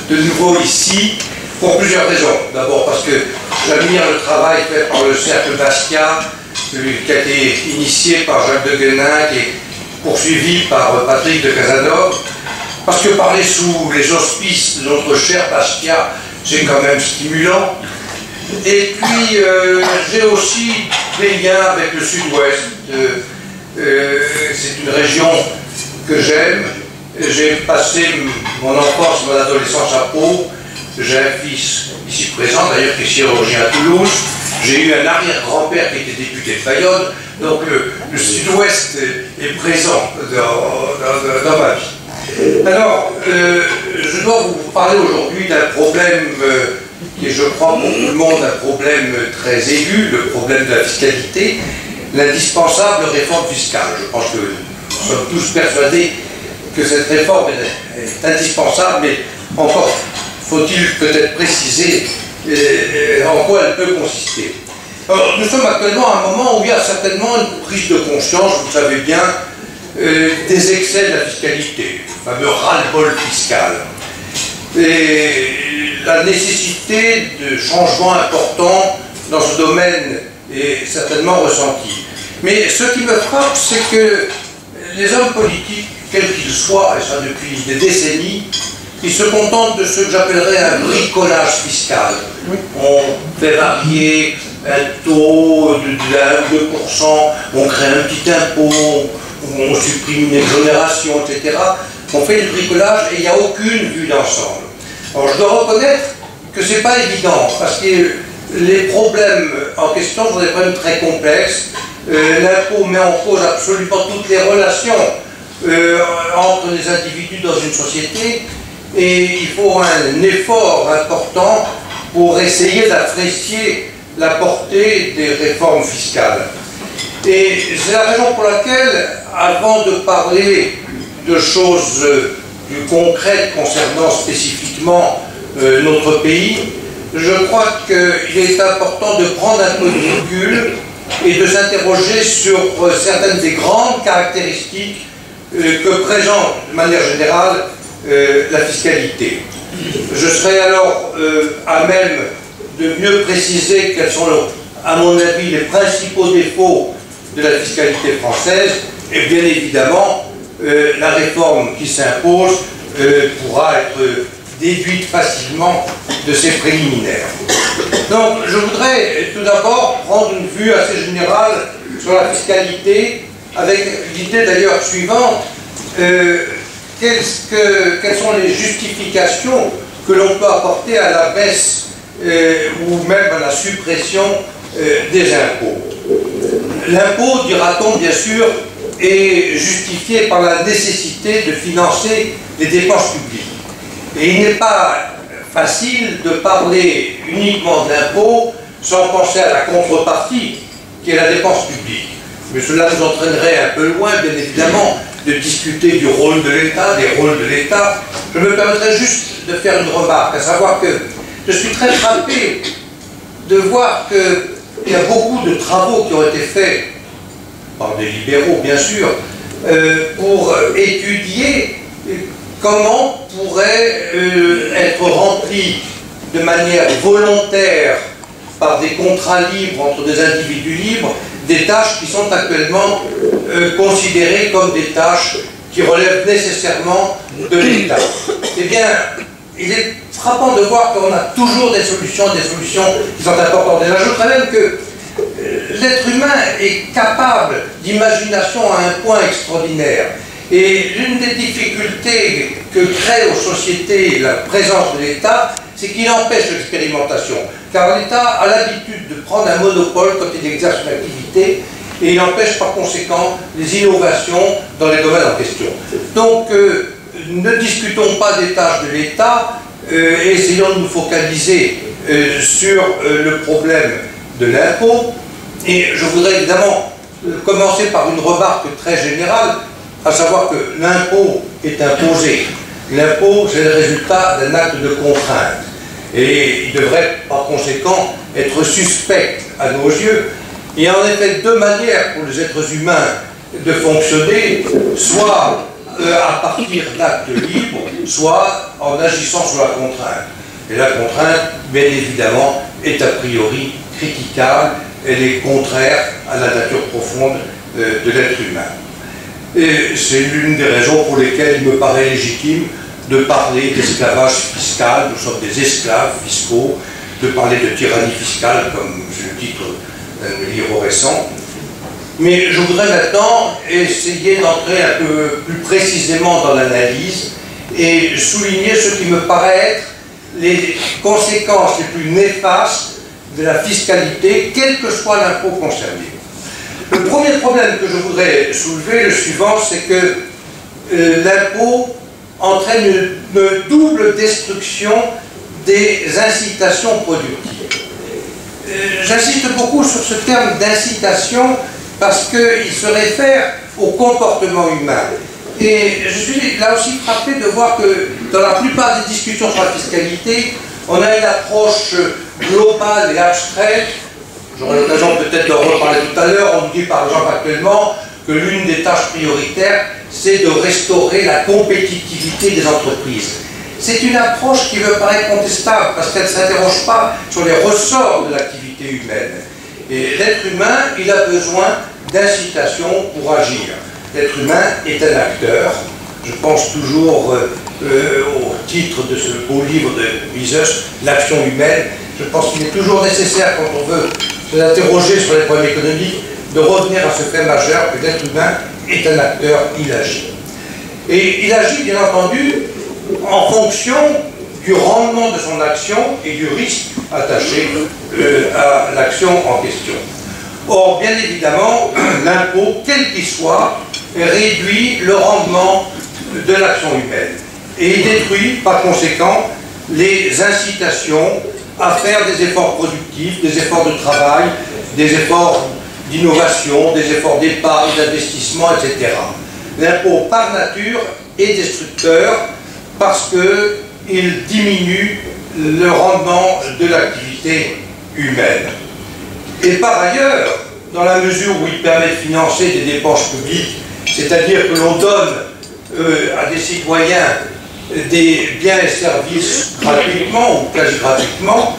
de nouveau ici pour plusieurs raisons. D'abord parce que j'admire le travail fait par le Cercle Basquiat, qui a été initié par Jacques de Guénin, qui est poursuivi par Patrick de Casanova, parce que parler sous les auspices de notre cher Basquiat, c'est quand même stimulant. Et puis, j'ai aussi des liens avec le Sud-Ouest. C'est une région que j'aime. J'ai passé mon enfance, mon adolescence à Pau. J'ai un fils ici présent, d'ailleurs, qui est chirurgien à Toulouse. J'ai eu un arrière-grand-père qui était député de Bayonne. Donc, le Sud-Ouest est présent dans ma vie. Alors, je dois vous parler aujourd'hui d'un problème qui est, je crois, pour tout le monde un problème très aigu, le problème de la fiscalité, l'indispensable réforme fiscale. Je pense que nous sommes tous persuadés que cette réforme est indispensable, mais encore faut-il peut-être préciser en quoi elle peut consister. Alors, nous sommes actuellement à un moment où il y a certainement une prise de conscience, vous le savez bien, des excès de la fiscalité, le fameux ras-le-bol fiscal. Et la nécessité de changements importants dans ce domaine est certainement ressentie. Mais ce qui me frappe, c'est que les hommes politiques, quels qu'ils soient, et ça depuis des décennies, ils se contentent de ce que j'appellerais un bricolage fiscal. On fait varier un taux de 1 ou 2%, on crée un petit impôt, on supprime une exonération, etc. On fait du bricolage et il n'y a aucune vue d'ensemble. Alors je dois reconnaître que ce n'est pas évident, parce que les problèmes en question sont des problèmes très complexes. L'impôt met en cause absolument toutes les relations entre les individus dans une société, et il faut un effort important pour essayer d'apprécier la portée des réformes fiscales. Et c'est la raison pour laquelle, avant de parler de choses plus concrètes concernant spécifiquement notre pays, je crois qu'il est important de prendre un peu de recul et de s'interroger sur certaines des grandes caractéristiques que présente de manière générale la fiscalité. Je serai alors à même de mieux préciser quels sont, à mon avis, les principaux défauts de la fiscalité française, et bien évidemment, la réforme qui s'impose pourra être déduite facilement de ces préliminaires. Donc, je voudrais tout d'abord prendre une vue assez générale sur la fiscalité, avec l'idée d'ailleurs suivante, quelles sont les justifications que l'on peut apporter à la baisse ou même à la suppression des impôts. L'impôt, dira-t-on bien sûr, est justifié par la nécessité de financer les dépenses publiques. Et il n'est pas facile de parler uniquement d'impôt sans penser à la contrepartie qui est la dépense publique. Mais cela nous entraînerait un peu loin, bien évidemment, de discuter du rôle de l'État, des rôles de l'État. Je me permettrai juste de faire une remarque, à savoir que je suis très frappé de voir qu'il y a beaucoup de travaux qui ont été faits, par des libéraux bien sûr, pour étudier comment pourrait être rempli de manière volontaire par des contrats libres entre des individus libres, des tâches qui sont actuellement considérées comme des tâches qui relèvent nécessairement de l'État. Eh bien, il est frappant de voir qu'on a toujours des solutions qui sont importantes. Et j'ajouterais même que l'être humain est capable d'imagination à un point extraordinaire. Et l'une des difficultés que crée aux sociétés la présence de l'État, c'est qu'il empêche l'expérimentation. Car l'État a l'habitude de prendre un monopole quand il exerce une activité, et il empêche par conséquent les innovations dans les domaines en question. Donc, ne discutons pas des tâches de l'État, essayons de nous focaliser sur le problème de l'impôt. Et je voudrais évidemment commencer par une remarque très générale, à savoir que l'impôt est imposé. L'impôt, c'est le résultat d'un acte de contrainte. Et il devrait, par conséquent, être suspect à nos yeux. Il y a en effet deux manières pour les êtres humains de fonctionner, soit à partir d'actes libres, soit en agissant sur la contrainte. Et la contrainte, bien évidemment, est a priori critiquable, elle est contraire à la nature profonde de l'être humain. Et c'est l'une des raisons pour lesquelles il me paraît légitime de parler d'esclavage fiscal, nous sommes des esclaves fiscaux, de parler de tyrannie fiscale, comme c'est le titre d'un livre récent. Mais je voudrais maintenant essayer d'entrer un peu plus précisément dans l'analyse et souligner ce qui me paraît être les conséquences les plus néfastes de la fiscalité, quel que soit l'impôt concerné. Le premier problème que je voudrais soulever, le suivant, c'est que l'impôt entraîne une double destruction des incitations productives. J'insiste beaucoup sur ce terme d'incitation parce qu'il se réfère au comportement humain. Et je suis là aussi frappé de voir que dans la plupart des discussions sur la fiscalité, on a une approche globale et abstraite. J'aurai l'occasion peut-être de reparler tout à l'heure. On nous dit par exemple actuellement que l'une des tâches prioritaires, c'est de restaurer la compétitivité des entreprises. C'est une approche qui me paraît contestable parce qu'elle ne s'interroge pas sur les ressorts de l'activité humaine. Et l'être humain, il a besoin d'incitation pour agir. L'être humain est un acteur. Je pense toujours au titre de ce beau livre de Mises, L'action humaine. Je pense qu'il est toujours nécessaire, quand on veut s'interroger sur les problèmes économiques, de revenir à ce fait majeur que l'être humain est un acteur, il agit. Et il agit, bien entendu, en fonction du rendement de son action et du risque attaché à l'action en question. Or, bien évidemment, l'impôt, quel qu'il soit, réduit le rendement de l'action humaine et détruit, par conséquent, les incitations à faire des efforts productifs, des efforts de travail, des efforts d'innovation, des efforts d'épargne, d'investissement, etc. L'impôt, par nature, est destructeur parce qu'il diminue le rendement de l'activité humaine. Et par ailleurs, dans la mesure où il permet de financer des dépenses publiques, c'est-à-dire que l'on donne à des citoyens des biens et services gratuitement ou quasi gratuitement,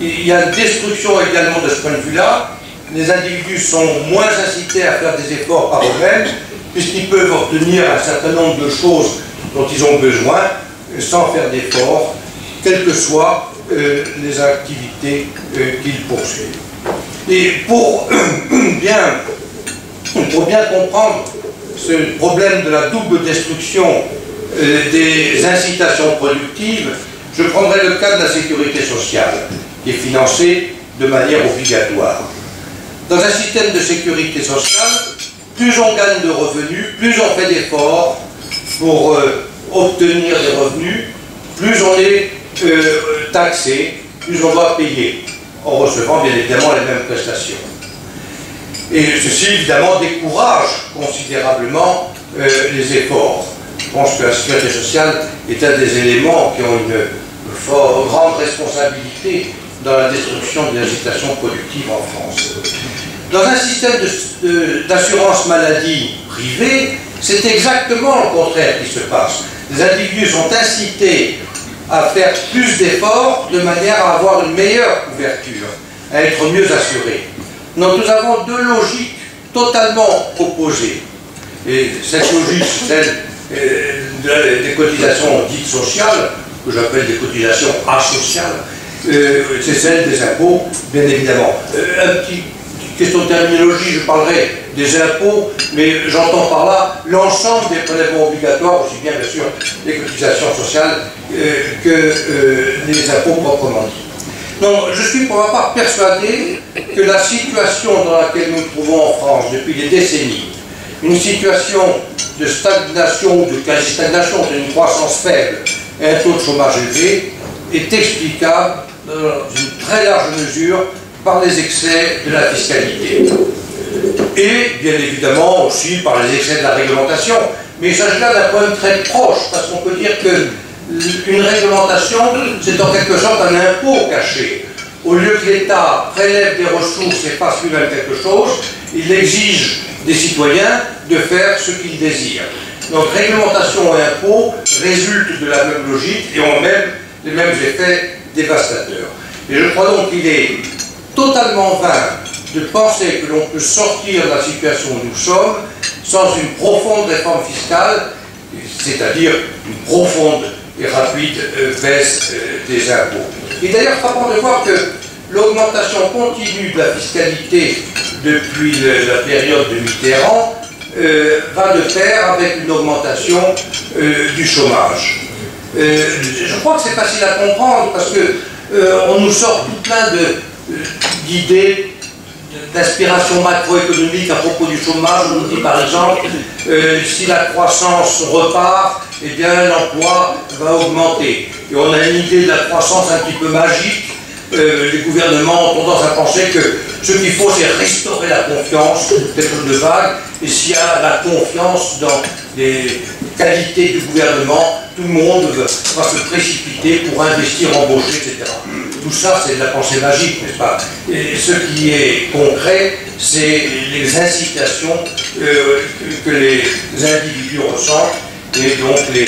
il y a une destruction également de ce point de vue-là. Les individus sont moins incités à faire des efforts par eux-mêmes, puisqu'ils peuvent obtenir un certain nombre de choses dont ils ont besoin sans faire d'efforts, quelles que soient les activités qu'ils poursuivent. Et pour bien comprendre ce problème de la double destruction des incitations productives, je prendrai le cas de la sécurité sociale, qui est financée de manière obligatoire. Dans un système de sécurité sociale, plus on gagne de revenus, plus on fait d'efforts pour obtenir des revenus, plus on est taxé, plus on doit payer, en recevant bien évidemment les mêmes prestations. Et ceci évidemment décourage considérablement les efforts. Je pense que la sécurité sociale est un des éléments qui ont une grande responsabilité dans la destruction des incitations productives en France. Dans un système d'assurance maladie privée, c'est exactement le contraire qui se passe. Les individus sont incités à faire plus d'efforts de manière à avoir une meilleure couverture, à être mieux assurés. Donc nous avons deux logiques totalement opposées. Et cette logique, celle des cotisations dites sociales, que j'appelle des cotisations asociales, c'est celle des impôts, bien évidemment. Question de terminologie, je parlerai des impôts, mais j'entends par là l'ensemble des prélèvements obligatoires, aussi bien sûr les cotisations sociales que les impôts proprement dit. Donc je suis pour ma part persuadé que la situation dans laquelle nous nous trouvons en France depuis des décennies, une situation de stagnation ou de quasi-stagnation, d'une croissance faible et un taux de chômage élevé, est explicable dans une très large mesure par les excès de la fiscalité. Et bien évidemment aussi par les excès de la réglementation. Mais il s'agit là d'un point très proche, parce qu'on peut dire qu'une réglementation, c'est en quelque sorte un impôt caché. au lieu que l'État prélève des ressources et fasse lui-même quelque chose, il exige des citoyens de faire ce qu'ils désirent. Donc réglementation et impôts résultent de la même logique et ont même les mêmes effets dévastateurs. Et je crois donc qu'il est totalement vain de penser que l'on peut sortir de la situation où nous sommes sans une profonde réforme fiscale, c'est-à-dire une profonde et rapide baisse des impôts. Il est d'ailleurs frappant de voir que l'augmentation continue de la fiscalité depuis la période de Mitterrand va de pair avec une augmentation du chômage. Je crois que c'est facile à comprendre parce que on nous sort tout plein d'idées d'inspiration macroéconomique à propos du chômage. On nous dit par exemple si la croissance repart, eh bien l'emploi va augmenter. Et on a une idée de la croissance un petit peu magique. Les gouvernements ont tendance à penser que ce qu'il faut, c'est restaurer la confiance, quelque chose de vague, et s'il y a la confiance dans les qualités du gouvernement, tout le monde va se précipiter pour investir, embaucher, etc. Tout ça, c'est de la pensée magique, n'est-ce pas? Et ce qui est concret, c'est les incitations que les individus ressentent, et donc les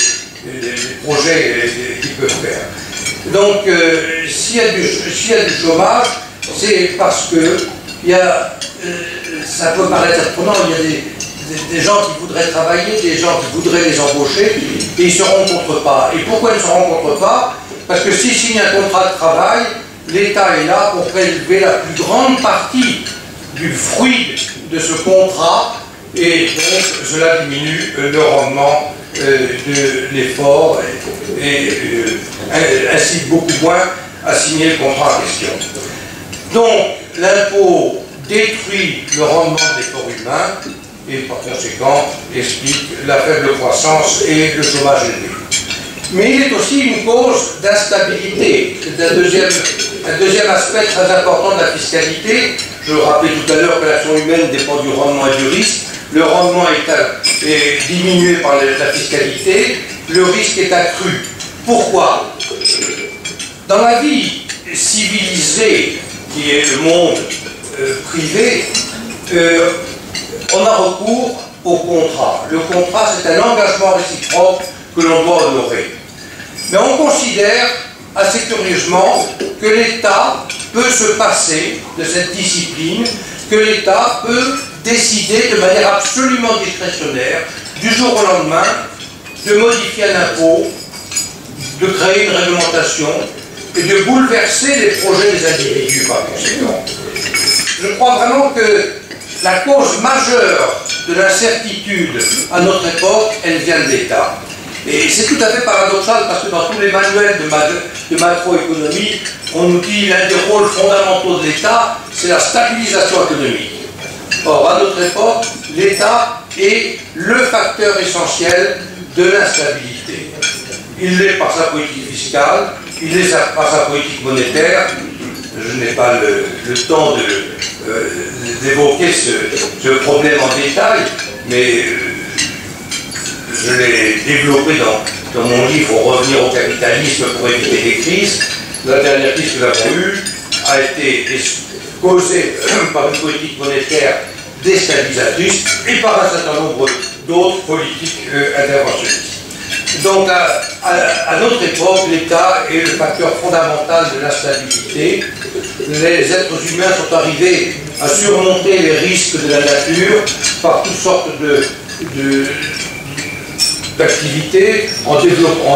projets qu'ils peuvent faire. Donc, s'il y a du chômage, c'est parce que ça peut paraître surprenant, il y a des gens qui voudraient travailler, des gens qui voudraient les embaucher, et ils ne se rencontrent pas. Et pourquoi ils ne se rencontrent pas? Parce que s'ils signent un contrat de travail, l'État est là pour prélever la plus grande partie du fruit de ce contrat, et donc cela diminue le rendement de l'effort et incite beaucoup moins à signer le contrat en question. Donc l'impôt détruit le rendement de l'effort humain et par conséquent explique la faible croissance et le chômage élevé. Mais il est aussi une cause d'instabilité. C'est un deuxième aspect très important de la fiscalité. Je rappelais tout à l'heure que l'action humaine dépend du rendement et du risque. Le rendement est diminué par la fiscalité, le risque est accru. Pourquoi? Dans la vie civilisée, qui est le monde privé, on a recours au contrat. Le contrat, c'est un engagement réciproque que l'on doit honorer. Mais on considère assez curieusement que l'État peut se passer de cette discipline, que l'État peut décider de manière absolument discrétionnaire, du jour au lendemain, de modifier un impôt, de créer une réglementation et de bouleverser les projets des individus par conséquent. Je crois vraiment que la cause majeure de l'incertitude à notre époque, elle vient de l'État. Et c'est tout à fait paradoxal parce que dans tous les manuels de macroéconomie, on nous dit l'un des rôles fondamentaux de l'État, c'est la stabilisation économique. Or, à notre époque, l'État est le facteur essentiel de l'instabilité. Il l'est par sa politique fiscale, il l'est par sa politique monétaire. Je n'ai pas le temps d'évoquer ce problème en détail, mais je l'ai développé dans mon livre « Revenir au capitalisme pour éviter les crises ». La dernière crise que nous avons eue a été causée par une politique monétaire déstabilisatrice et par un certain nombre d'autres politiques interventionnistes. Donc, à notre époque, l'État est le facteur fondamental de l'instabilité. Les êtres humains sont arrivés à surmonter les risques de la nature par toutes sortes d'activités, en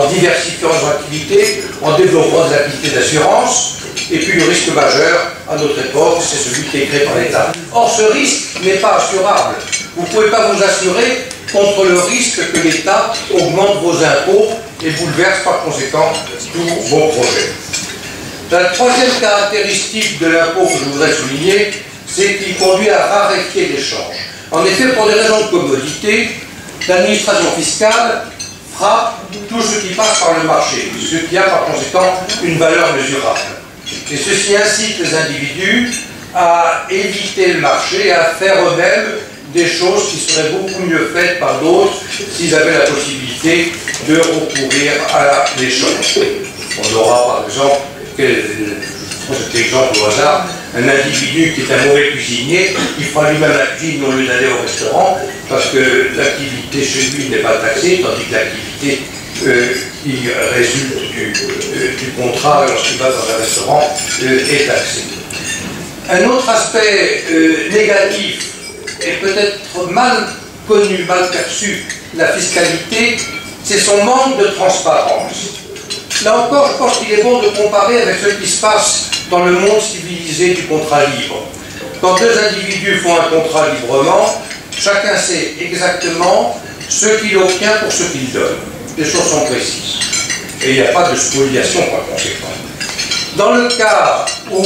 diversifiant les activités, en développant des activités d'assurance. Et puis le risque majeur à notre époque, c'est celui qui est créé par l'État. Or, ce risque n'est pas assurable. Vous ne pouvez pas vous assurer contre le risque que l'État augmente vos impôts et bouleverse par conséquent tous vos projets. La troisième caractéristique de l'impôt que je voudrais souligner, c'est qu'il conduit à raréfier l'échange. En effet, pour des raisons de commodité, l'administration fiscale frappe tout ce qui passe par le marché, ce qui a par conséquent une valeur mesurable. Et ceci incite les individus à éviter le marché et à faire eux-mêmes des choses qui seraient beaucoup mieux faites par d'autres s'ils avaient la possibilité de recourir à l'échange. On aura par exemple, pour cet exemple au hasard, un individu qui est un mauvais cuisinier, qui fera lui-même la cuisine au lieu d'aller au restaurant, parce que l'activité chez lui n'est pas taxée, tandis que l'activité qui résulte du contrat lorsqu'il va dans un restaurant est taxée. Un autre aspect négatif et peut-être mal connu, mal perçu de la fiscalité, c'est son manque de transparence. Là encore, je pense qu'il est bon de comparer avec ce qui se passe dans le monde civilisé du contrat libre. Quand deux individus font un contrat librement, chacun sait exactement ce qu'il obtient pour ce qu'il donne. Les choses sont précises. Et il n'y a pas de spoliation par conséquent. Dans le cas où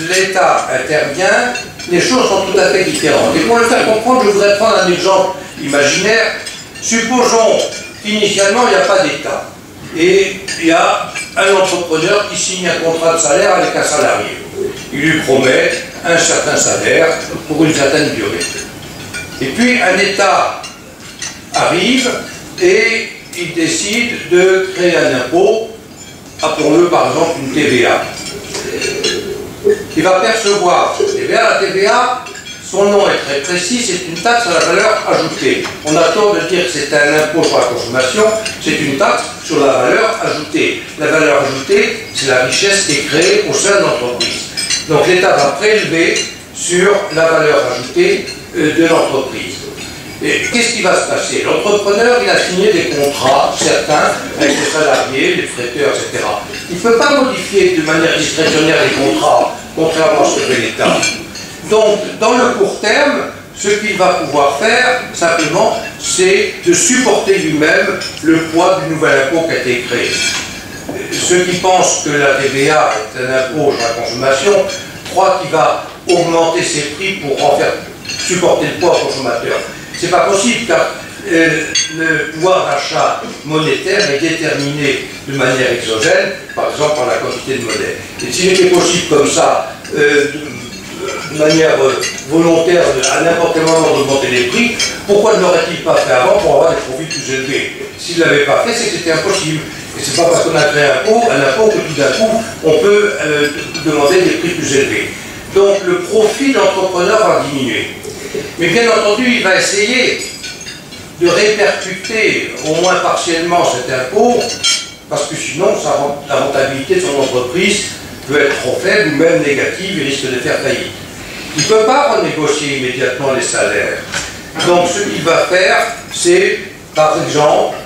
l'État intervient, les choses sont tout à fait différentes. Et pour le faire comprendre, je voudrais prendre un exemple imaginaire. Supposons qu'initialement, il n'y a pas d'État. Et il y a un entrepreneur qui signe un contrat de salaire avec un salarié. Il lui promet un certain salaire pour une certaine durée. Et puis un État arrive et il décide de créer un impôt, appelons-le par exemple une TVA. Il va percevoir cette TVA. La TVA, son nom est très précis, c'est une taxe à la valeur ajoutée. On a tort de dire que c'est un impôt sur la consommation, c'est une taxe sur la valeur ajoutée. La valeur ajoutée, c'est la richesse qui est créée au sein de l'entreprise. Donc l'État va prélever sur la valeur ajoutée de l'entreprise. Et qu'est-ce qui va se passer? L'entrepreneur, il a signé des contrats, certains, avec les salariés, les traiteurs, etc. Il ne peut pas modifier de manière discrétionnaire les contrats, contrairement à ce que fait l'État. Donc, dans le court terme, ce qu'il va pouvoir faire, simplement, c'est de supporter lui-même le poids du nouvel impôt qui a été créé. Ceux qui pensent que la TVA est un impôt sur la consommation croient qu'il va augmenter ses prix pour en faire supporter le poids au consommateur. C'est pas possible car le pouvoir d'achat monétaire est déterminé de manière exogène, par exemple par la quantité de monnaie. Et s'il était possible comme ça, de manière volontaire, à n'importe quel moment d'augmenter les prix, pourquoi ne l'aurait-il pas fait avant pour avoir des profits plus élevés? S'il ne l'avait pas fait, c'est que c'était impossible. Et c'est pas parce qu'on a créé un impôt que tout d'un coup, on peut demander des prix plus élevés. Donc le profit de l'entrepreneur va diminuer. Mais bien entendu, il va essayer de répercuter au moins partiellement cet impôt, parce que sinon, la rentabilité de son entreprise peut être trop faible ou même négative et risque de faire faillite. Il ne peut pas renégocier immédiatement les salaires. Donc ce qu'il va faire, c'est, par exemple,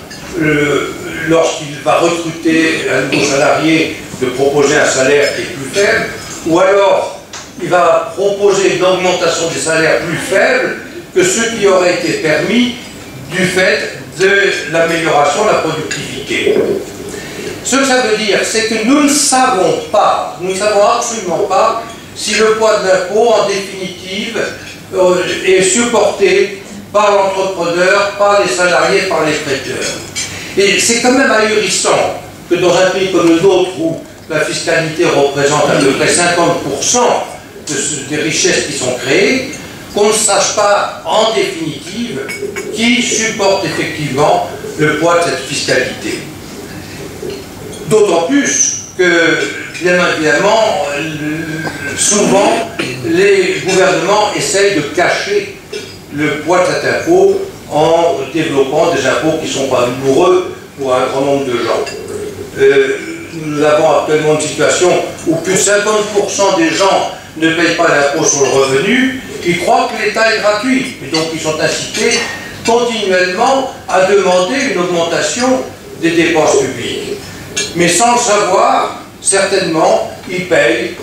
lorsqu'il va recruter un nouveau salarié, de proposer un salaire qui est plus faible, ou alors il va proposer une augmentation des salaires plus faible que ce qui aurait été permis du fait de l'amélioration de la productivité. Ce que ça veut dire, c'est que nous ne savons absolument pas si le poids de l'impôt, en définitive, est supporté par l'entrepreneur, par les salariés, par les prêteurs. Et c'est quand même ahurissant que dans un pays comme le nôtre, où la fiscalité représente à peu près 50% des richesses qui sont créées, qu'on ne sache pas, en définitive, qui supporte effectivement le poids de cette fiscalité. D'autant plus que, bien évidemment, souvent, les gouvernements essayent de cacher le poids de cet impôt en développant des impôts qui ne sont pas douloureux pour un grand nombre de gens. Nous avons actuellement une situation où plus de 50% des gens ne payent pas l'impôt sur le revenu, ils croient que l'État est gratuit. Et donc ils sont incités continuellement à demander une augmentation des dépenses publiques. Mais sans le savoir, certainement, ils payent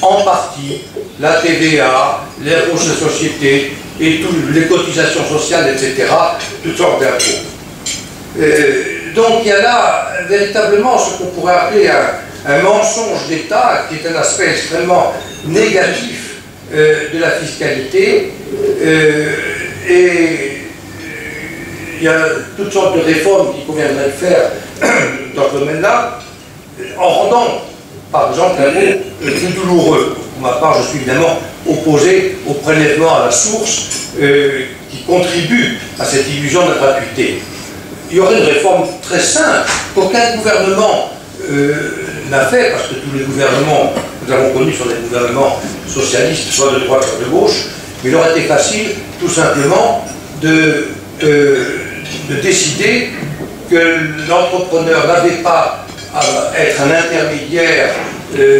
en partie la TVA, les impôts de société et toutes les cotisations sociales, etc., toutes sortes d'impôts. Donc il y a là véritablement ce qu'on pourrait appeler un mensonge d'État, qui est un aspect extrêmement négatif de la fiscalité. Et il y a toutes sortes de réformes qu'il conviendrait de faire dans ce domaine-là, en rendant, par exemple, l'impôt plus douloureux. Pour ma part, je suis évidemment opposé au prélèvement à la source qui contribue à cette illusion de gratuité. Il y aurait une réforme très simple qu'aucun gouvernement n'a fait, parce que tous les gouvernements que nous avons connus sont des gouvernements socialistes, soit de droite, soit de gauche, mais il aurait été facile, tout simplement, de décider que l'entrepreneur n'avait pas à être un intermédiaire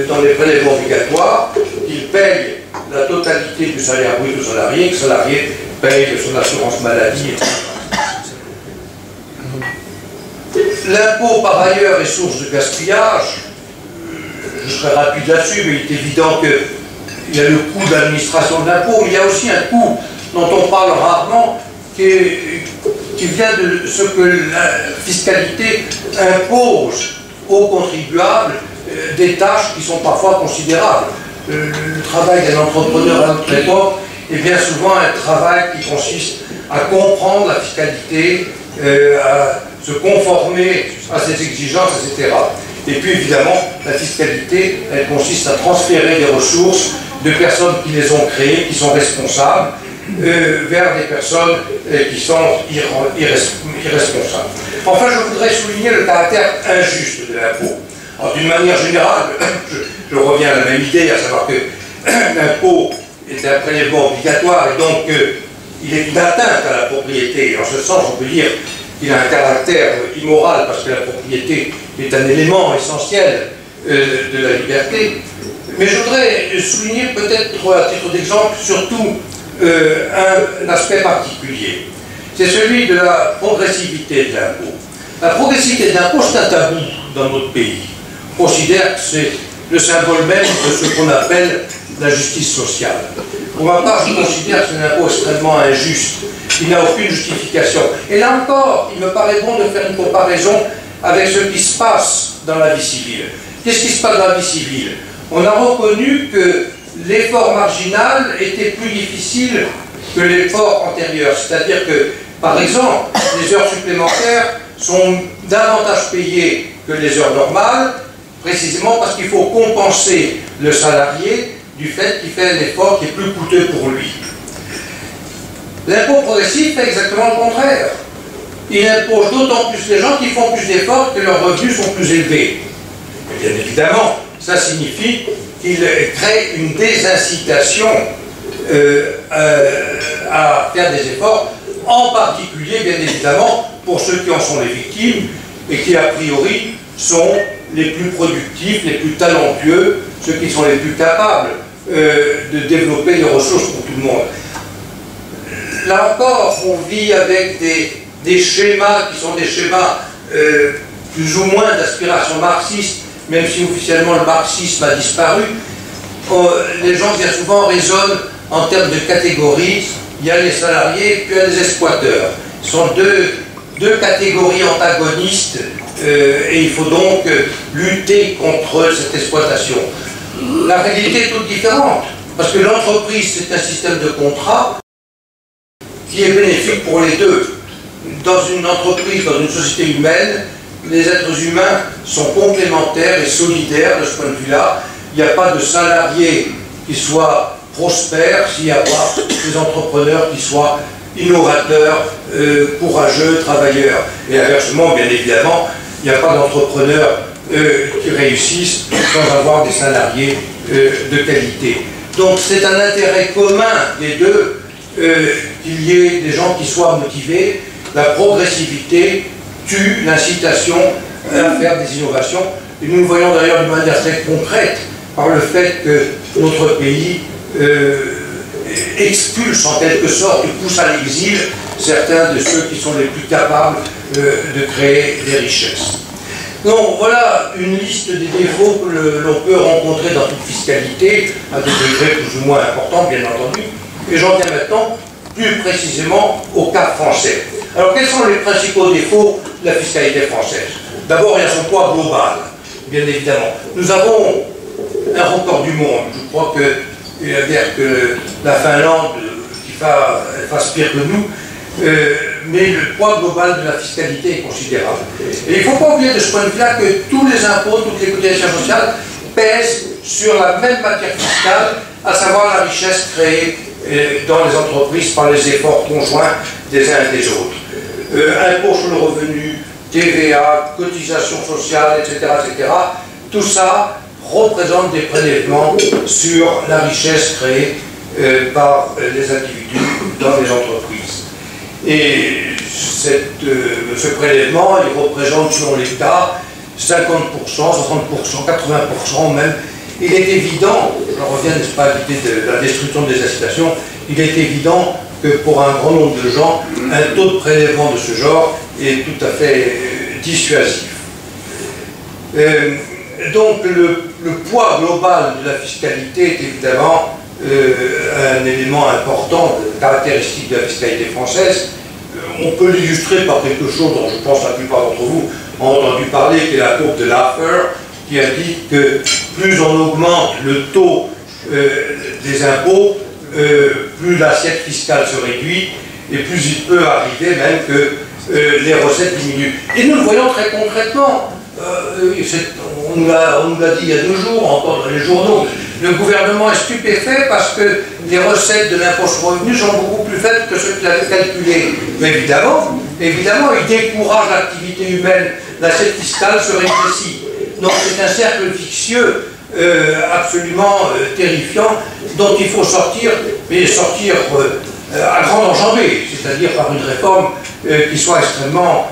dans les prélèvements obligatoires, qu'il paye la totalité du salaire brut au salarié, que le salarié paye son assurance maladie, etc. L'impôt, par ailleurs, est source de gaspillage. Je serai rapide là-dessus, mais il est évident qu'il y a le coût de l'administration de l'impôt, mais il y a aussi un coût dont on parle rarement, qui vient de ce que la fiscalité impose aux contribuables, des tâches qui sont parfois considérables. Le travail d'un entrepreneur à notre époque est bien souvent un travail qui consiste à comprendre la fiscalité, à se conformer à ses exigences, etc. Et puis évidemment, la fiscalité, elle consiste à transférer des ressources de personnes qui les ont créées, qui sont responsables, vers des personnes qui sont irresponsables. Enfin, je voudrais souligner le caractère injuste de l'impôt. D'une manière générale, je reviens à la même idée, à savoir que l'impôt est un prélèvement obligatoire et donc il est une atteinte à la propriété. En ce sens, on peut dire qu'il a un caractère immoral parce que la propriété est un élément essentiel de la liberté. Mais je voudrais souligner peut-être à titre d'exemple surtout un aspect particulier. C'est celui de la progressivité de l'impôt. La progressivité de l'impôt, c'est un tabou dans notre pays. On considère que c'est le symbole même de ce qu'on appelle la justice sociale. Pour ma part, je considère que c'est un impôt extrêmement injuste. Il n'a aucune justification. Et là encore, il me paraît bon de faire une comparaison avec ce qui se passe dans la vie civile. Qu'est-ce qui se passe dans la vie civile? On a reconnu que l'effort marginal était plus difficile que l'effort antérieur. C'est-à-dire que, par exemple, les heures supplémentaires sont davantage payées que les heures normales, précisément parce qu'il faut compenser le salarié du fait qu'il fait un effort qui est plus coûteux pour lui. L'impôt progressif fait exactement le contraire. Il impose d'autant plus les gens qui font plus d'efforts que leurs revenus sont plus élevés. Et bien évidemment, ça signifie qu'il crée une désincitation à faire des efforts, en particulier, bien évidemment, pour ceux qui en sont les victimes et qui, a priori, sont les plus productifs, les plus talentueux, ceux qui sont les plus capables de développer des ressources pour tout le monde. Là encore, on vit avec des schémas qui sont des schémas plus ou moins d'aspiration marxiste, même si officiellement le marxisme a disparu. Les gens bien souvent raisonnent en termes de catégories. Il y a les salariés, puis il y a les exploiteurs. Ce sont deux catégories antagonistes et il faut donc lutter contre cette exploitation. La réalité est toute différente, parce que l'entreprise, c'est un système de contrat qui est bénéfique pour les deux. Dans une entreprise, dans une société humaine, les êtres humains sont complémentaires et solidaires de ce point de vue-là. Il n'y a pas de salariés qui soient prospères s'il n'y a pas des entrepreneurs qui soient innovateurs, courageux, travailleurs. Et inversement, bien évidemment, il n'y a pas d'entrepreneurs qui réussissent sans avoir des salariés de qualité. Donc c'est un intérêt commun des deux qu'il y ait des gens qui soient motivés. La progressivité tue l'incitation à faire des innovations. Et nous le voyons d'ailleurs d'une manière très concrète par le fait que notre pays expulse en quelque sorte, pousse à l'exil certains de ceux qui sont les plus capables de créer des richesses. Donc voilà une liste des défauts que l'on peut rencontrer dans toute fiscalité, à des degrés plus ou moins importants bien entendu. Et j'en viens maintenant plus précisément au cas français. Alors quels sont les principaux défauts de la fiscalité française? D'abord, il y a son poids global, bien évidemment. Nous avons un record du monde. Je crois qu'il y a guère que la Finlande qui fasse pire que nous, mais le poids global de la fiscalité est considérable. Et il ne faut pas oublier de ce point de vue-là que tous les impôts, toutes les cotisations sociales pèsent sur la même matière fiscale, à savoir la richesse créée dans les entreprises par les efforts conjoints des uns et des autres. Impôt sur le revenu, TVA, cotisation sociale, etc., etc., tout ça représente des prélèvements sur la richesse créée par les individus dans les entreprises. Et ce prélèvement, il représente selon l'État 50%, 60%, 80% même. Il est évident, je reviens, n'est-ce pas, à l'idée de la destruction des incitations, il est évident que pour un grand nombre de gens, un taux de prélèvement de ce genre est tout à fait dissuasif. Donc le poids global de la fiscalité est évidemment un élément important, caractéristique de la fiscalité française. On peut l'illustrer par quelque chose dont je pense la plupart d'entre vous ont entendu parler, qui est la courbe de Laffer, qui indique que plus on augmente le taux des impôts, plus l'assiette fiscale se réduit, et plus il peut arriver même que les recettes diminuent. Et nous le voyons très concrètement. On nous l'a dit il y a 2 jours, encore dans les journaux. Le gouvernement est stupéfait parce que les recettes de l'impôt sur le revenu sont beaucoup plus faibles que ceux qu'il avait calculés. Mais évidemment, il décourage l'activité humaine. L'assiette fiscale se rétrécit. Donc c'est un cercle vicieux absolument terrifiant dont il faut sortir, mais sortir à grande enjambée, c'est-à-dire par une réforme qui soit extrêmement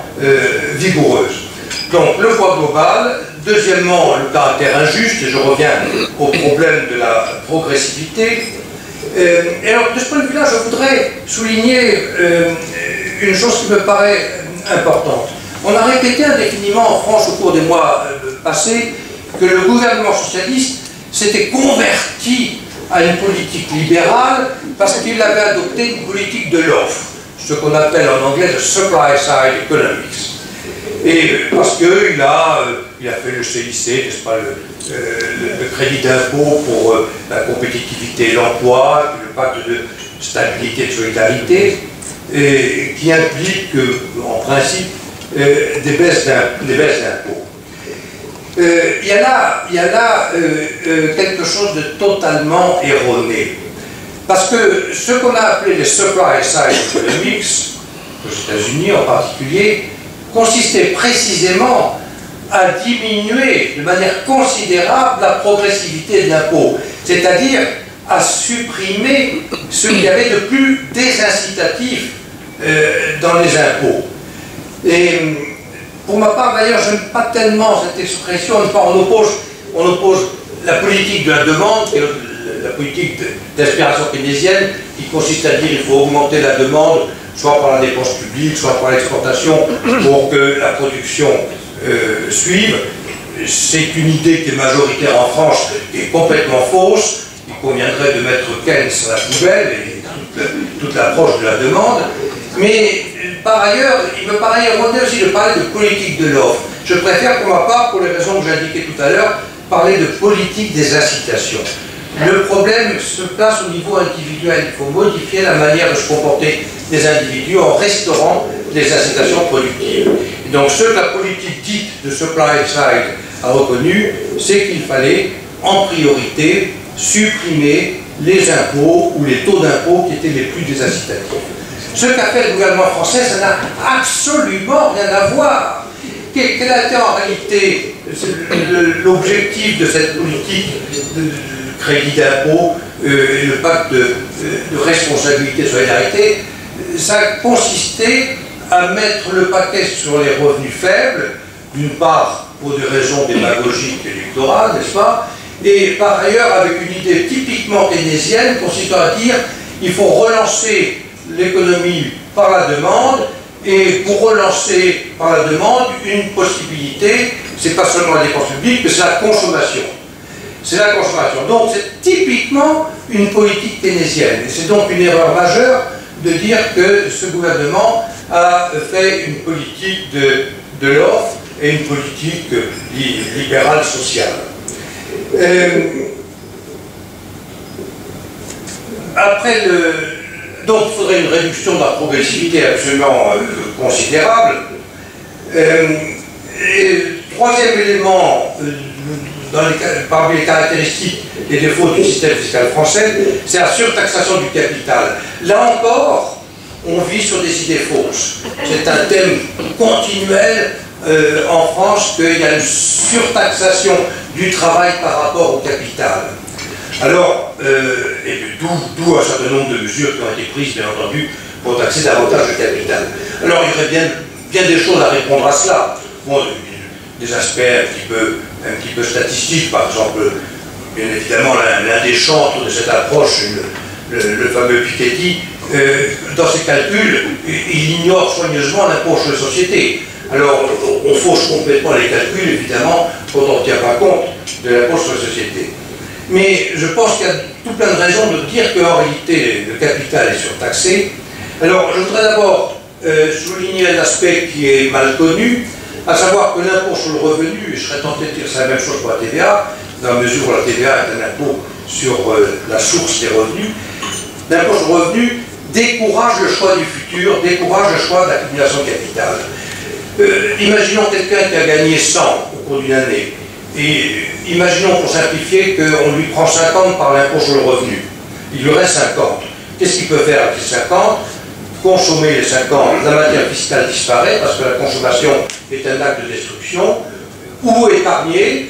vigoureuse. Donc le poids global, deuxièmement le caractère injuste, et je reviens au problème de la progressivité. Et alors de ce point de vue-là, je voudrais souligner une chose qui me paraît importante. On a répété indéfiniment en France au cours des mois passés que le gouvernement socialiste s'était converti à une politique libérale parce qu'il avait adopté une politique de l'offre, ce qu'on appelle en anglais le supply side economics. Et parce qu'il a fait le CIC, n'est-ce pas, le crédit d'impôt pour la compétitivité et l'emploi, le pacte de stabilité et de solidarité, qui implique en principe des baisses d'impôts. Il y a là quelque chose de totalement erroné. Parce que ce qu'on a appelé les supply side economics, aux États-Unis en particulier, consistait précisément à diminuer de manière considérable la progressivité de l'impôt, c'est-à-dire à supprimer ce qu'il y avait de plus désincitatif dans les impôts. Et pour ma part, d'ailleurs, je n'aime pas tellement cette expression, on oppose la politique de la demande, qui est la politique d'inspiration keynésienne, qui consiste à dire qu'il faut augmenter la demande, soit par la dépense publique, soit par l'exportation, pour que la production suive. C'est une idée qui est majoritaire en France, qui est complètement fausse. Il conviendrait de mettre Keynes à la poubelle et toute l'approche de la demande. Mais par ailleurs, il me paraît erroné aussi de parler de politique de l'offre. Je préfère pour ma part, pour les raisons que j'ai indiquées tout à l'heure, parler de politique des incitations. Le problème se place au niveau individuel. Il faut modifier la manière de se comporter des individus en restaurant les incitations productives. Et donc ce que la politique dite de supply side a reconnu, c'est qu'il fallait en priorité supprimer les impôts ou les taux d'impôts qui étaient les plus désincitatifs. Ce qu'a fait le gouvernement français, ça n'a absolument rien à voir. Quel a été en réalité l'objectif de cette politique de crédit d'impôt et le pacte de responsabilité et de solidarité? Ça consistait à mettre le paquet sur les revenus faibles, d'une part pour des raisons démagogiques électorales, n'est-ce pas, et par ailleurs avec une idée typiquement keynésienne consistant à dire qu'il faut relancer l'économie par la demande, et pour relancer par la demande, une possibilité, c'est pas seulement la dépense publique, mais c'est la consommation. C'est la consommation. Donc c'est typiquement une politique keynésienne. Et c'est donc une erreur majeure de dire que ce gouvernement a fait une politique de l'offre et une politique libérale sociale. Donc il faudrait une réduction de la progressivité absolument considérable. Et troisième élément, parmi les caractéristiques et défauts du système fiscal français, c'est la surtaxation du capital. Là encore, on vit sur des idées fausses. C'est un thème continuel en France qu'il y a une surtaxation du travail par rapport au capital. Alors, d'où un certain nombre de mesures qui ont été prises, bien entendu, pour taxer davantage le capital. Alors, il y aurait bien des choses à répondre à cela. Bon, des aspects un petit peu statistiques, par exemple, bien évidemment, l'un des chantres de cette approche, le fameux Piketty, dans ses calculs, il ignore soigneusement l'impôt sur les sociétés. Alors, on fausse complètement les calculs, évidemment, quand on ne tient pas compte de l'impôt sur les sociétés. Mais je pense qu'il y a tout plein de raisons de dire qu'en réalité, le capital est surtaxé. Alors, je voudrais d'abord souligner un aspect qui est mal connu, à savoir que l'impôt sur le revenu, et je serais tenté de dire c'est la même chose pour la TVA, dans la mesure où la TVA est un impôt sur la source des revenus, l'impôt sur le revenu décourage le choix du futur, décourage le choix d'accumulation de capital. Imaginons quelqu'un qui a gagné 100 au cours d'une année, et imaginons pour simplifier qu'on lui prend 50 par l'impôt sur le revenu. Il lui reste 50. Qu'est-ce qu'il peut faire avec les 50? Consommer les 50, la matière fiscale disparaît parce que la consommation est un acte de destruction, ou épargner,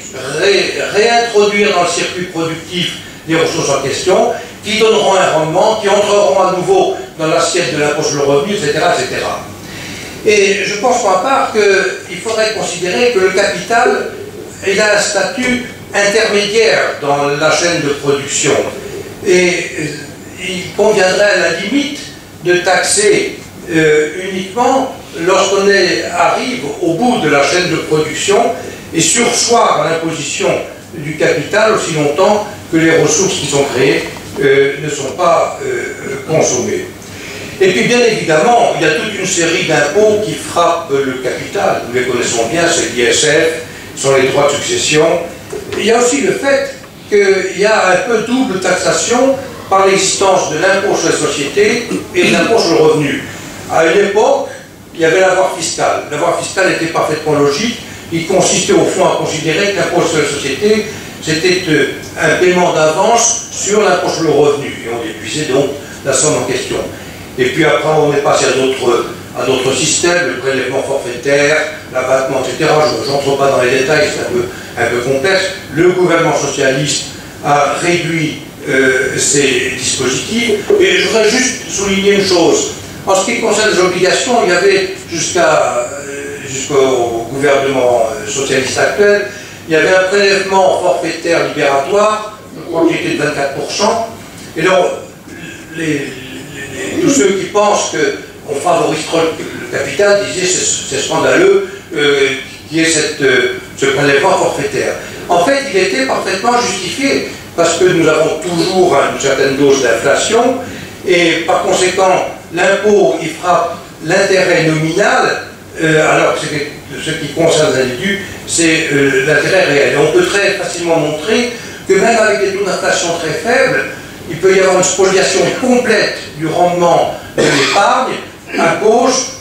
réintroduire dans le circuit productif des ressources en question, qui donneront un rendement, qui entreront à nouveau dans l'assiette de l'impôt sur le revenu, etc., etc. Et je pense pour ma part qu'il faudrait considérer que le capital il a un statut intermédiaire dans la chaîne de production. Et il conviendrait à la limite de taxer uniquement lorsqu'on arrive au bout de la chaîne de production et sursoir à l'imposition du capital aussi longtemps que les ressources qui sont créées ne sont pas consommées. Et puis bien évidemment, il y a toute une série d'impôts qui frappent le capital. Nous les connaissons bien, c'est l'ISF, sont les droits de succession. Il y a aussi le fait qu'il y a un peu double taxation par l'existence de l'impôt sur les sociétés et de l'impôt sur le revenu. À une époque, il y avait l'avoir fiscal. L'avoir fiscal était parfaitement logique. Il consistait au fond à considérer que l'impôt sur les sociétés, c'était un paiement d'avance sur l'impôt sur le revenu. Et on déduisait donc la somme en question. Et puis après, on est passé à d'autres systèmes, le prélèvement forfaitaire, l'abattement, etc. Je n'entre pas dans les détails, c'est un peu complexe. Le gouvernement socialiste a réduit ces dispositifs. Et je voudrais juste souligner une chose. En ce qui concerne les obligations, il y avait jusqu'au gouvernement socialiste actuel, il y avait un prélèvement forfaitaire libératoire, je crois qu'il était de 24%. Et donc, tous ceux qui pensent qu'on favorise trop le capital disaient c'est scandaleux qu'il y ait ce prélèvement forfaitaire. En fait, il était parfaitement justifié parce que nous avons toujours une certaine dose d'inflation et par conséquent, l'impôt, il frappe l'intérêt nominal alors que ce qui concerne les individus, c'est l'intérêt réel. Et on peut très facilement montrer que même avec des taux d'inflation très faibles, il peut y avoir une spoliation complète du rendement de l'épargne à cause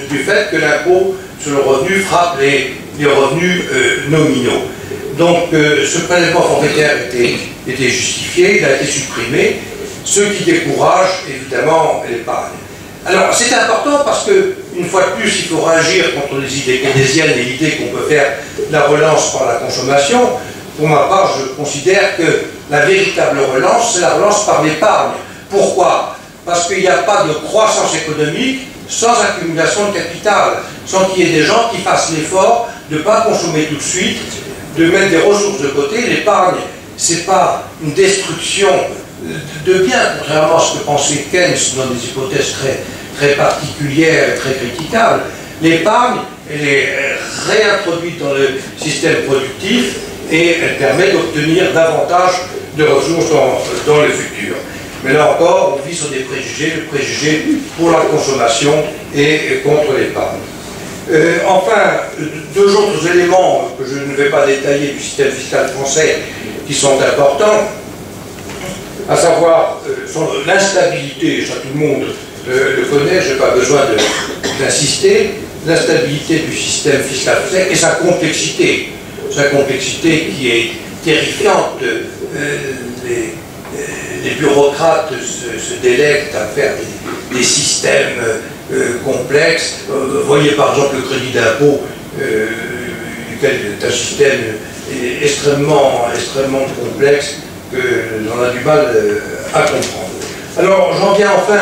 du fait que l'impôt sur le revenu frappe les revenus nominaux. Donc ce prélèvement forfaitaire était justifié, il a été supprimé, ce qui décourage évidemment l'épargne. Alors c'est important parce que, une fois de plus, il faut réagir contre les idées keynésiennes et l'idée qu'on peut faire la relance par la consommation. Pour ma part, je considère que la véritable relance, c'est la relance par l'épargne. Pourquoi? Parce qu'il n'y a pas de croissance économique sans accumulation de capital, sans qu'il y ait des gens qui fassent l'effort de ne pas consommer tout de suite, de mettre des ressources de côté. L'épargne, ce n'est pas une destruction de biens, contrairement à ce que pensait Keynes dans des hypothèses très particulières et très critiquables. L'épargne, elle est réintroduite dans le système productif et elle permet d'obtenir davantage de ressources dans le futur. Mais là encore, on vit sur des préjugés, le préjugé pour la consommation et contre l'épargne. Enfin, deux autres éléments que je ne vais pas détailler du système fiscal français qui sont importants, à savoir l'instabilité, ça tout le monde le connaît, je n'ai pas besoin d'insister, l'instabilité du système fiscal français et sa complexité qui est terrifiante. Les bureaucrates se délectent à faire des systèmes complexe. Voyez par exemple le crédit d'impôt, lequel est un système extrêmement complexe que l'on a du mal à comprendre. Alors j'en viens enfin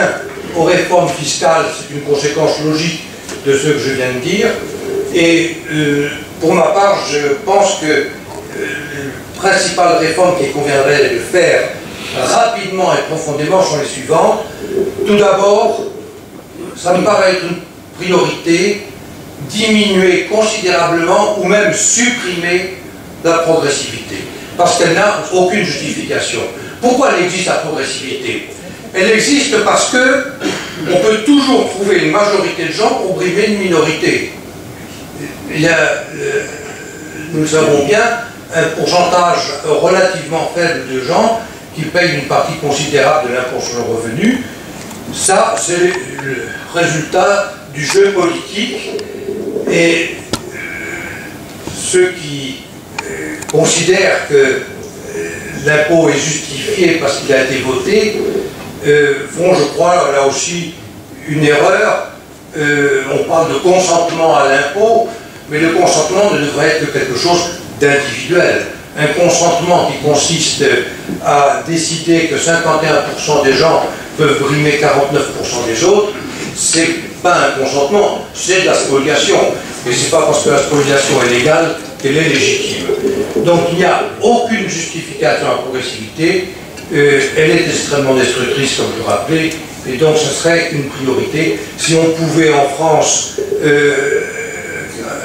aux réformes fiscales, c'est une conséquence logique de ce que je viens de dire, et pour ma part je pense que les principales réformes qu'il conviendrait de faire rapidement et profondément sont les suivantes. Tout d'abord, ça me paraît être une priorité, diminuer considérablement ou même supprimer la progressivité, parce qu'elle n'a aucune justification. Pourquoi elle existe la progressivité? Elle existe parce que on peut toujours trouver une majorité de gens pour brimer une minorité. Il y a, nous savons bien, un pourcentage relativement faible de gens qui payent une partie considérable de l'impôt sur le revenu. Ça, c'est le résultat du jeu politique. Et ceux qui considèrent que l'impôt est justifié parce qu'il a été voté font, je crois, là aussi une erreur. On parle de consentement à l'impôt, mais le consentement ne devrait être que quelque chose d'individuel. Un consentement qui consiste à décider que 51% des gens peuvent brimer 49% des autres, c'est pas un consentement, c'est de la spoliation. Et c'est pas parce que la spoliation est légale qu'elle est légitime. Donc il n'y a aucune justification à la progressivité, elle est extrêmement destructrice, comme je le rappelais, et donc ce serait une priorité. Si on pouvait en France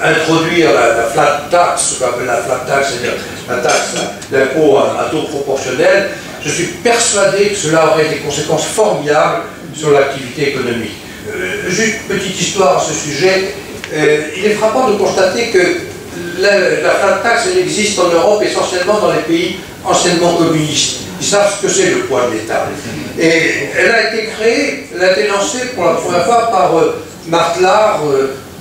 introduire la flat tax, ce qu'on appelle la flat tax, c'est-à-dire la taxe d'impôt à taux proportionnel, je suis persuadé que cela aurait des conséquences formidables sur l'activité économique. Juste une petite histoire à ce sujet. Il est frappant de constater que la flat tax, elle existe en Europe essentiellement dans les pays anciennement communistes. Ils savent ce que c'est le poids de l'État. Et elle a été créée, elle a été lancée pour la première fois par Mart Laar,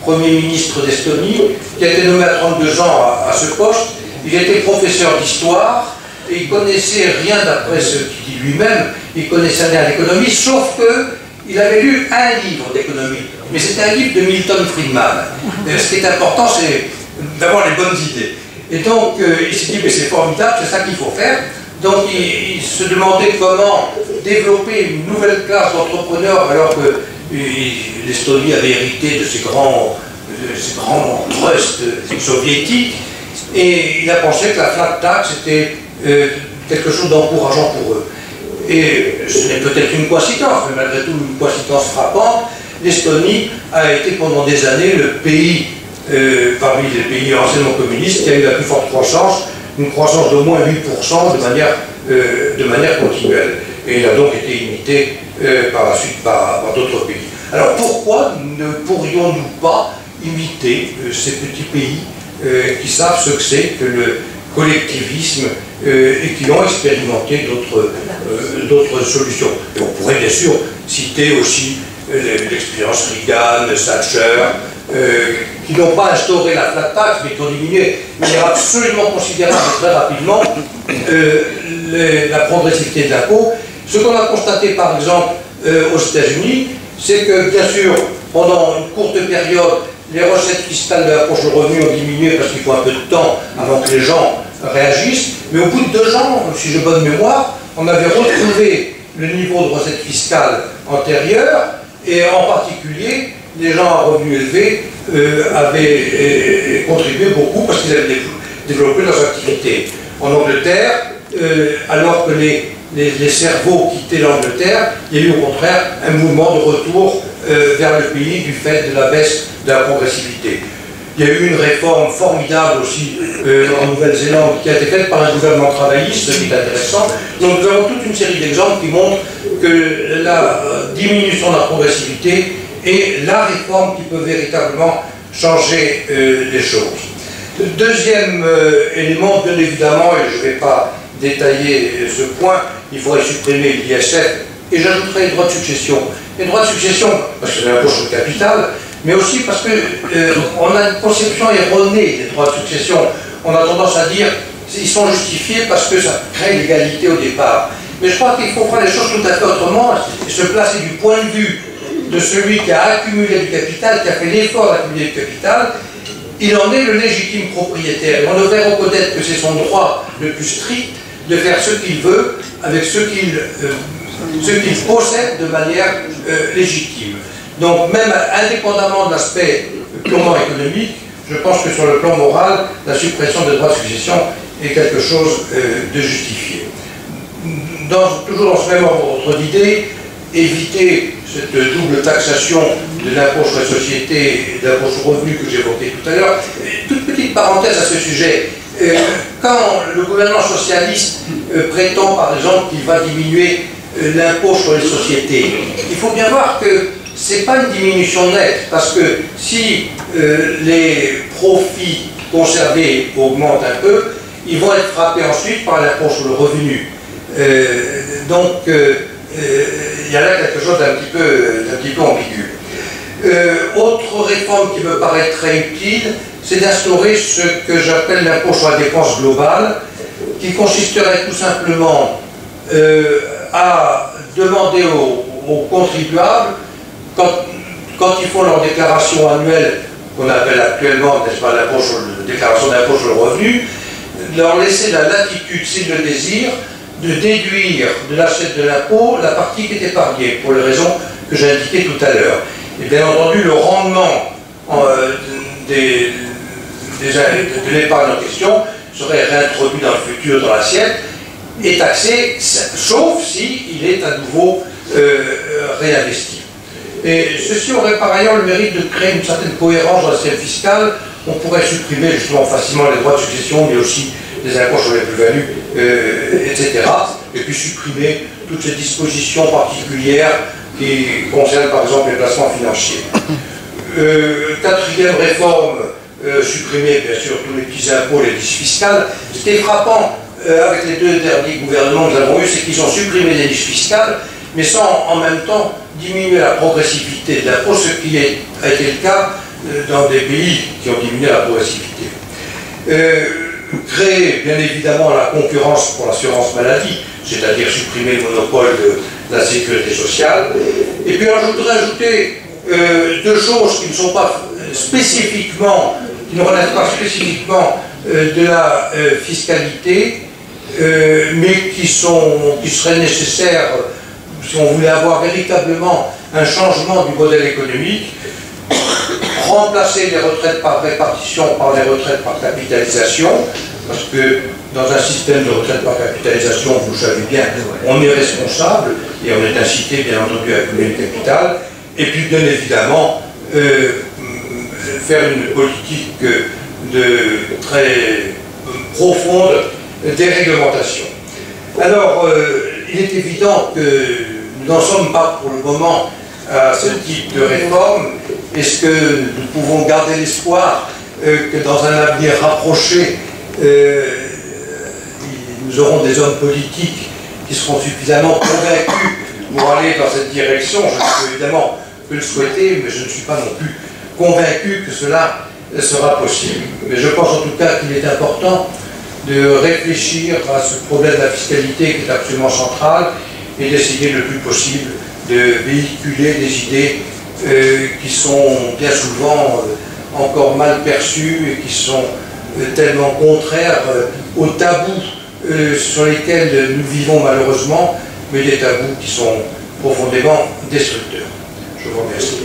Premier ministre d'Estonie, qui a été nommé à 32 ans à ce poste. Il était professeur d'histoire et il connaissait rien d'après ce qu'il dit lui-même, il connaissait rien à l'économie, sauf qu'il avait lu un livre d'économie. Mais c'était un livre de Milton Friedman. Ce qui est important, c'est d'avoir les bonnes idées. Et donc, il s'est dit, mais c'est formidable, c'est ça qu'il faut faire. Donc, il se demandait comment développer une nouvelle classe d'entrepreneurs alors que l'Estonie avait hérité de ces grands trusts soviétiques. Et il a pensé que la flat tax était quelque chose d'encourageant pour eux. Et ce n'est peut-être une coïncidence, mais malgré tout une coïncidence frappante, l'Estonie a été pendant des années le pays, parmi les pays anciennement communistes, qui a eu la plus forte croissance, une croissance d'au moins 8% de manière continuelle. Et il a donc été imité par la suite par d'autres pays. Alors pourquoi ne pourrions-nous pas imiter ces petits pays qui savent ce que c'est que le collectivisme et qui ont expérimenté d'autres solutions. Et on pourrait bien sûr citer aussi l'expérience Reagan, Thatcher, qui n'ont pas instauré la flat tax, mais qui ont diminué de manière absolument considérable et très rapidement la progressivité de l'impôt. Ce qu'on a constaté par exemple aux États-Unis, c'est que bien sûr, pendant une courte période, les recettes fiscales de l'impôt sur le revenu ont diminué parce qu'il faut un peu de temps avant que les gens réagissent, mais au bout de 2 ans, si j'ai bonne mémoire, on avait retrouvé le niveau de recettes fiscales antérieures, et en particulier, les gens à revenus élevés avaient contribué beaucoup parce qu'ils avaient développé leurs activités. En Angleterre, alors que les cerveaux quittaient l'Angleterre, il y a eu au contraire un mouvement de retour vers le pays du fait de la baisse de la progressivité. Il y a eu une réforme formidable aussi en Nouvelle-Zélande qui a été faite par un gouvernement travailliste, ce qui est intéressant. Donc nous avons toute une série d'exemples qui montrent que la diminution de la progressivité est la réforme qui peut véritablement changer les choses. Deuxième élément, bien évidemment, et je ne vais pas détailler ce point, il faudrait supprimer l'ISF, et j'ajouterai les droits de succession. Les droits de succession, parce que c'est l'impôt sur le capital, mais aussi parce qu'on a une conception erronée des droits de succession. On a tendance à dire qu'ils sont justifiés parce que ça crée l'égalité au départ. Mais je crois qu'il faut faire les choses tout à fait autrement et se placer du point de vue de celui qui a accumulé du capital, qui a fait l'effort d'accumuler du capital, il en est le légitime propriétaire. Et on devrait reconnaître que c'est son droit le plus strict de faire ce qu'il veut avec ce qu'il possède de manière légitime. Donc même indépendamment de l'aspect purement économique, je pense que sur le plan moral, la suppression des droits de succession est quelque chose de justifié. Toujours dans ce même ordre d'idée, éviter cette double taxation de l'impôt sur les sociétés et de l'impôt sur le revenu que j'évoquais tout à l'heure. Toute petite parenthèse à ce sujet. Quand le gouvernement socialiste prétend par exemple qu'il va diminuer l'impôt sur les sociétés, il faut bien voir que ce n'est pas une diminution nette, parce que si les profits conservés augmentent un peu, ils vont être frappés ensuite par l'impôt sur le revenu. Donc il y a là quelque chose d'un petit peu ambigu. Autre réforme qui me paraît très utile, c'est d'instaurer ce que j'appelle l'impôt sur la dépense globale, qui consisterait tout simplement à demander aux contribuables, quand ils font leur déclaration annuelle, qu'on appelle actuellement, n'est-ce pas, la déclaration d'impôt sur le revenu, leur laisser la latitude, s'ils le désirent, de déduire de l'assiette de l'impôt la partie qui est épargnée, pour les raisons que j'ai indiquées tout à l'heure. Et bien entendu, le rendement de l'épargne en question serait réintroduit dans le futur dans l'assiette et taxé, sauf s'il est à nouveau réinvesti. Et ceci aurait par ailleurs le mérite de créer une certaine cohérence dans l'assiette fiscale. On pourrait supprimer justement facilement les droits de succession, mais aussi les impôts sur les plus-values, etc. Et puis supprimer toutes ces dispositions particulières qui concernent par exemple les placements financiers. Quatrième réforme, supprimer bien sûr tous les petits impôts, les niches fiscales. Ce qui est frappant avec les deux derniers gouvernements que nous avons eus, c'est qu'ils ont supprimé les niches fiscales, mais sans en même temps diminuer la progressivité de l'impôt, ce qui a été le cas dans des pays qui ont diminué la progressivité. Créer bien évidemment la concurrence pour l'assurance maladie, c'est-à-dire supprimer le monopole de la sécurité sociale. Et puis je voudrais ajouter deux choses qui ne sont pas spécifiquement, qui ne relèvent pas spécifiquement de la fiscalité, mais qui seraient nécessaires si on voulait avoir véritablement un changement du modèle économique. Remplacer les retraites par répartition par les retraites par capitalisation, parce que dans un système de retraite par capitalisation, vous le savez bien, on est responsable et on est incité bien entendu à accumuler le capital, et puis bien évidemment faire une politique très profonde déréglementation. Alors, il est évident que nous n'en sommes pas pour le moment à ce type de réforme. Est-ce que nous pouvons garder l'espoir que dans un avenir rapproché, nous aurons des hommes politiques qui seront suffisamment convaincus pour aller dans cette direction? Je peux évidemment que le souhaiter, mais je ne suis pas non plus convaincu que cela sera possible. Mais je pense en tout cas qu'il est important de réfléchir à ce problème de la fiscalité qui est absolument central et d'essayer le plus possible de véhiculer des idées qui sont bien souvent encore mal perçues et qui sont tellement contraires aux tabous sur lesquels nous vivons malheureusement, mais des tabous qui sont profondément destructeurs. Je vous remercie.